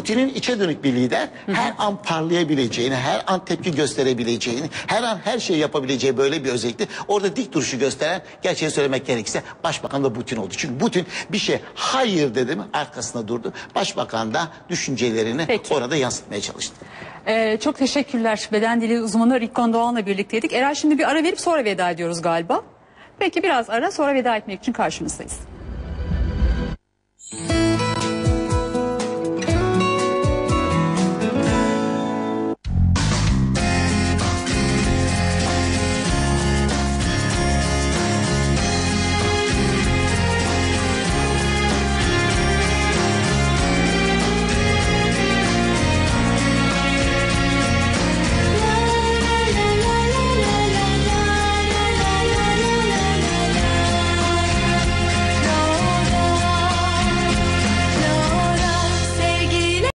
Putin'in içe dönük bir lider, her an parlayabileceğini, her an tepki gösterebileceğini, her an her şeyi yapabileceği böyle bir özellikle orada dik duruşu gösteren, gerçeği söylemek gerekirse Başbakan da Putin oldu. Çünkü Putin bir şey hayır dedi mi arkasında durdu. Başbakan da düşüncelerini orada yansıtmaya çalıştı. Çok teşekkürler. Beden dili uzmanı Rikon Doğan'la birlikteydik. Eray, şimdi bir ara verip sonra veda ediyoruz galiba. Peki biraz ara, sonra veda etmek için karşınızdayız.